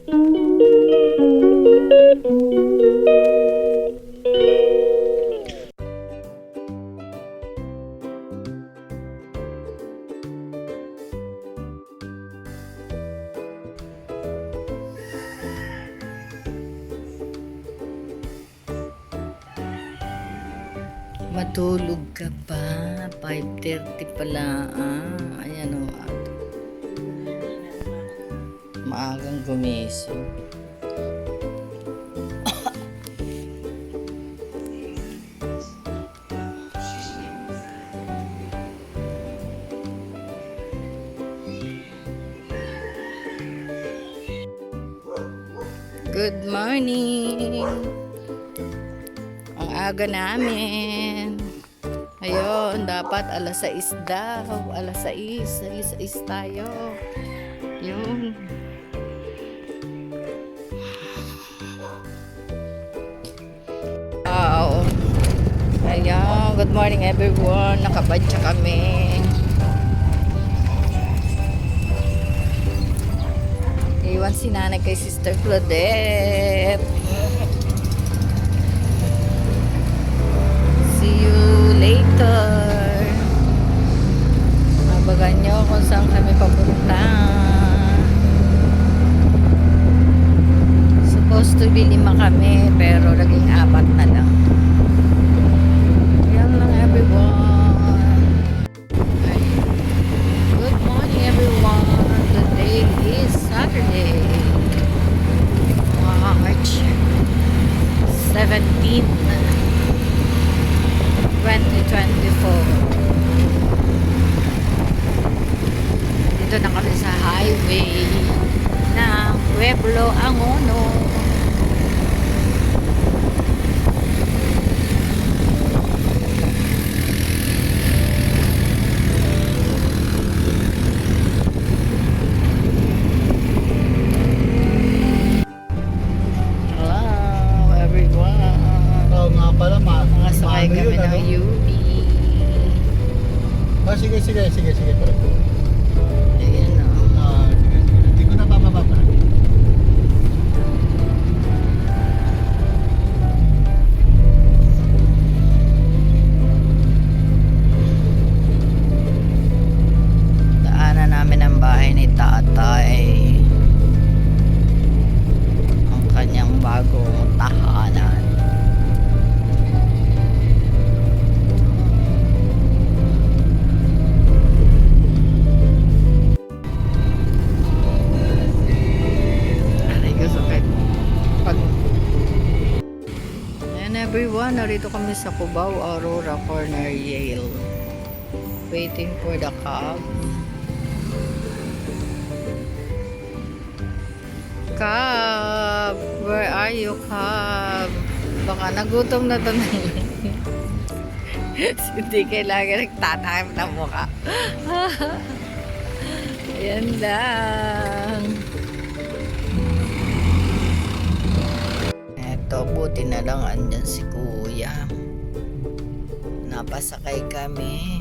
Matulog ka pa, 5:30 pala. Ayan o. Maagang gumising. Good morning! Ang aga namin. Ayun, dapat alas 6 daw. Alas 6 tayo. Yun. Wow. Ayun, good morning everyone. Nakabadya kami. Iwan si nanay kay Sister Claudette. Later. Mabagan nyo kung saan kami papunta. Supposed to be 5 kami pero naging 4 na lang. Yan lang everyone. Good morning everyone. Today is Saturday, March 17, 2024. Dito na kami sa highway ng Pueblo Angono. Hello everyone. Nga pala, Nakasakay kami ng UB. Sige. Ayan o. Sige. Hindi ko na bababa pa. Daanan namin ang bahay ni tatay. Ang kanyang bagong tahanan. Everyone, narito kami sa Cubao, Aurora Corner, Yale. Waiting for the cab. Cab! Where are you, cab? Baka nagutom na to na hindi kailangan nagtatakip ng mukha. Ayan lang. Eto, buti na lang andyan si kuya. Napasakay kami.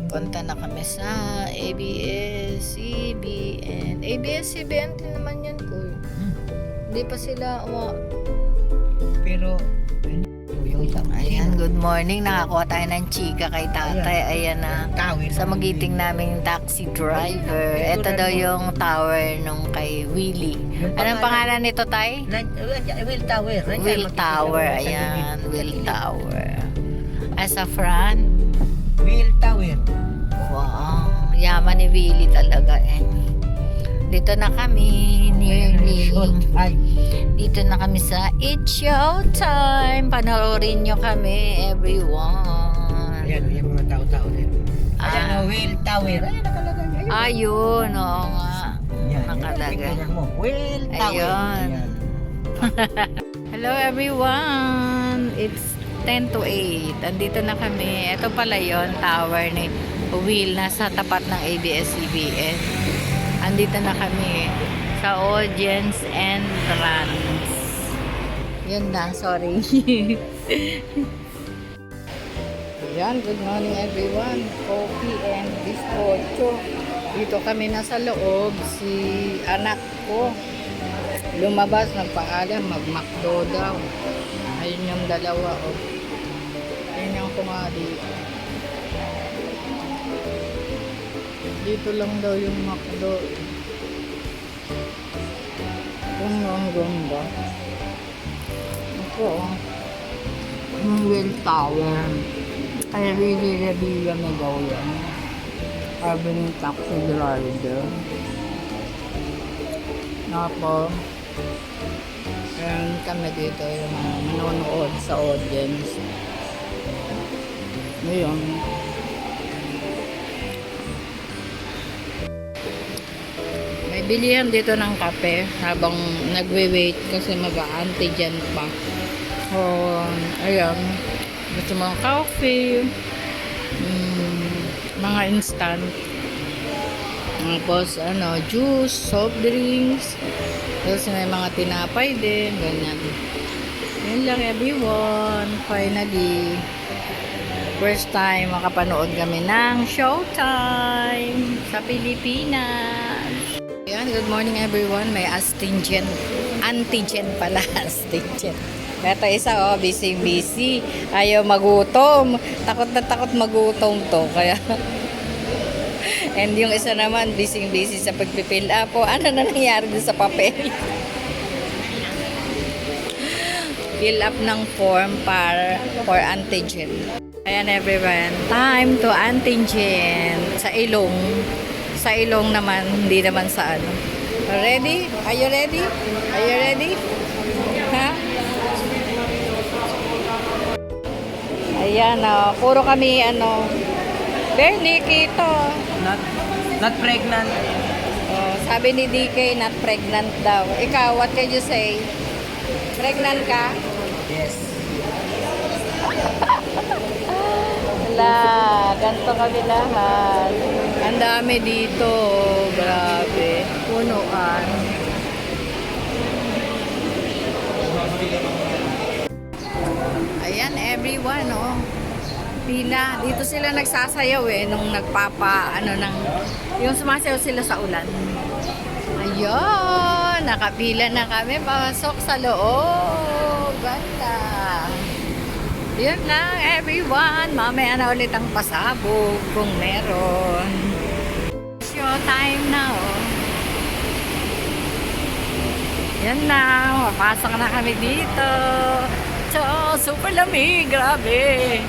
Punta na kami sa ABS-CBN. ABS-CBN din naman yun, kuya. Hindi pa sila Pero, yung isang ayan, good morning. Nakakuha tayo ng chika kay tatay. Ayan na. Sa magiting naming taxi driver. Ito daw yung tower nung kay Willie. Anong pangalan nito, tay? Will Tower. Will Tower. Ayan, Will Tower. As a friend. Will Tower. Wow, yaman ni Willie talaga eh. Dito na kami, nearly. Dito na kami sa It's Showtime. Panoorin nyo kami, everyone. Ayan, yung mga tao-tao din. Ayan, Will Tower. Ayan, nakalagay. Ayun, oo nga. Nakalagay. Will Tower. Ayun. Hello everyone. It's 10 to 8. Andito na kami. Ito pala yon, tower ni Will. Nasa tapat ng ABS-CBN. Andito na kami sa audience entrance. Yun na, sorry. Ayan, good morning everyone. Coffee and bizcocho. Dito kami nasa loob, si anak ko lumabas, nagpaalam, mag-McDo daw. Ayun yung dalawa, oh. Ayun yung kumari. Dito lang daw yung McDo. Ang ganda. Ito, oh. Yung Will Tower. Ay, really na daw yan. Sabi ng taxi driver. Tapos, meron kami dito yung mga manonood sa audience. Ngayon, may bilihan dito ng kape habang nagwe-wait kasi mag-antigen pa. So, ayan. Gusto mo coffee, mga instant. Tapos, juice, soft drinks. Tapos may mga tinapay din, ganyan. Yun lang everyone. Finally, first time makapanood kami ng Showtime sa Pilipinas. Ayan, good morning everyone. May antigen pala, antigen. Ito isa, busy. Ayaw magutom. Takot na takot magutom to. Kaya, and yung isa naman, busy sa pagpipil up. Ano na nangyari dun sa papel? Fill up ng form for antigen. Ayan everyone, time to antigen. Sa ilong. Sa ilong naman, hindi naman sa ano. Ready? Are you ready? Are you ready? Ha? Ayan, puro kami, Bernie, Kito. Not pregnant. Oh, sabi ni DK, not pregnant daw. Ikaw, what can you say? Pregnant ka? Yes. Wala, ganito kami lahat. Ang dami dito, grabe. Punuan. Ayan, everyone, pila. Dito sila nagsasayaw nung yung sumasayaw sila sa ulan. Ayun, nakapila na kami, pasok sa loob. Ganda. Yun lang, everyone. Mamaya na ulit ang pasabog kung meron. Showtime na, Yan na, mapasok na kami dito. So, super lamig, grabe.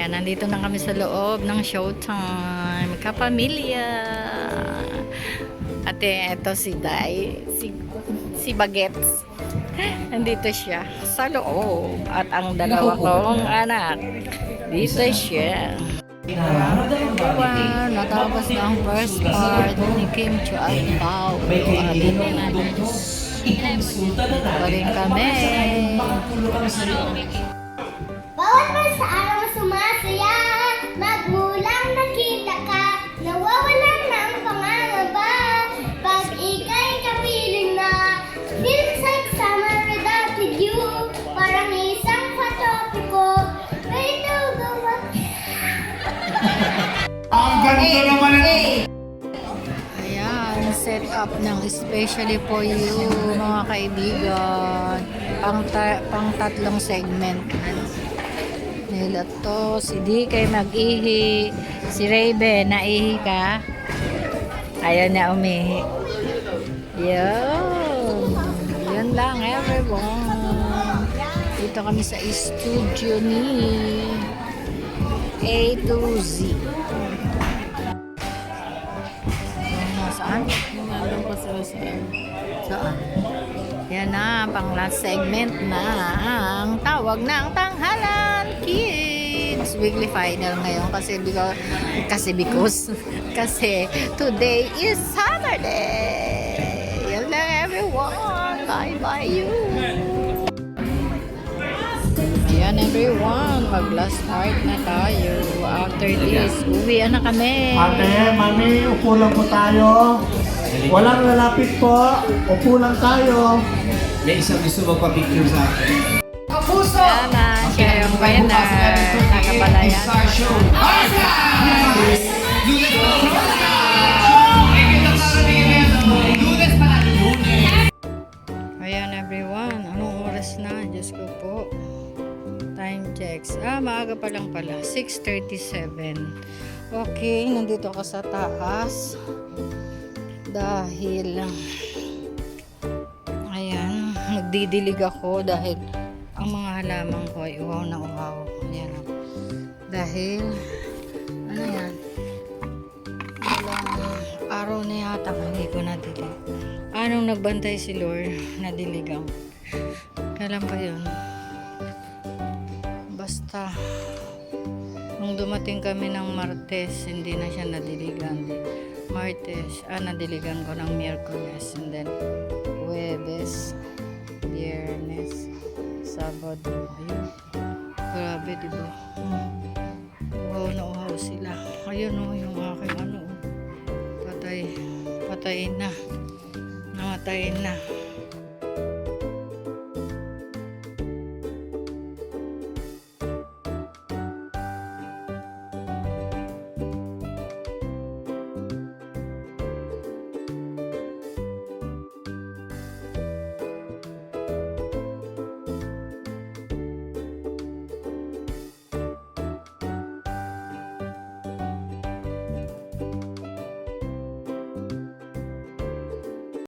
Nandito na kami sa loob ng Showtime. Kapamilya. Ate, eto si Day. Si Bagets. Nandito siya sa loob. At ang dalawa kong anak. Dito siya. Natapos na ang first part ni Kim Chuan Pao. At dito na pa rin kami. Bawat man sa araw sumasaya, magmulang nakita ka, nawawalan ng pangangaba. Pag ika'y kapiling na, feels like summer without with you. Parang isang patopiko, may tugawa. Ang ganda naman ito. Ayan, set up ng especially for you, mga kaibigan. Pang tatlong segment. Nila to. Si DK mag-ihi. Si Raven, naihi ka? Ayaw na umihi. Yun lang, everyone. Dito kami sa studio ni A to Z. Saan? Nandun pa sila saan. Saan? Yan na, pang last segment na ang tawag ng tanghalan, kids. Weekly final ngayon kasi today is Saturday. Yan lang, everyone. Bye-bye you. Ayan, everyone. Mag-last part na tayo. After this, uwian na kami. Ate, mami, upo lang po tayo. Walang lalapit po. Upo lang tayo. May isang gusto magpa-picture sa akin. Yan na, siya yung winner. Nakapalayan. Ayan, everyone. Anong oras na? Diyos ko po. Time checks. Maaga pa lang pala. 6:37. Okay, nandito ako sa taas. Dahil ayan, nagdidilig ako dahil ang mga halaman ko ay uhaw na uhaw. Ayan. Dahil ano yan? Dalawang araw na yata hindi ko nadilig. Anong nagbantay si Lord? Nadiligang. Kailan ba yun? Basta nung dumating kami ng Martes, hindi na siya nadiligan. Martes, nadiligan ko ng Miyerkules, and then Huwebes, Biyernes, Sabado. Ayun. Grabe, diba? Uhaw na uhaw sila. Ayun yung aking patay na. Namatay na.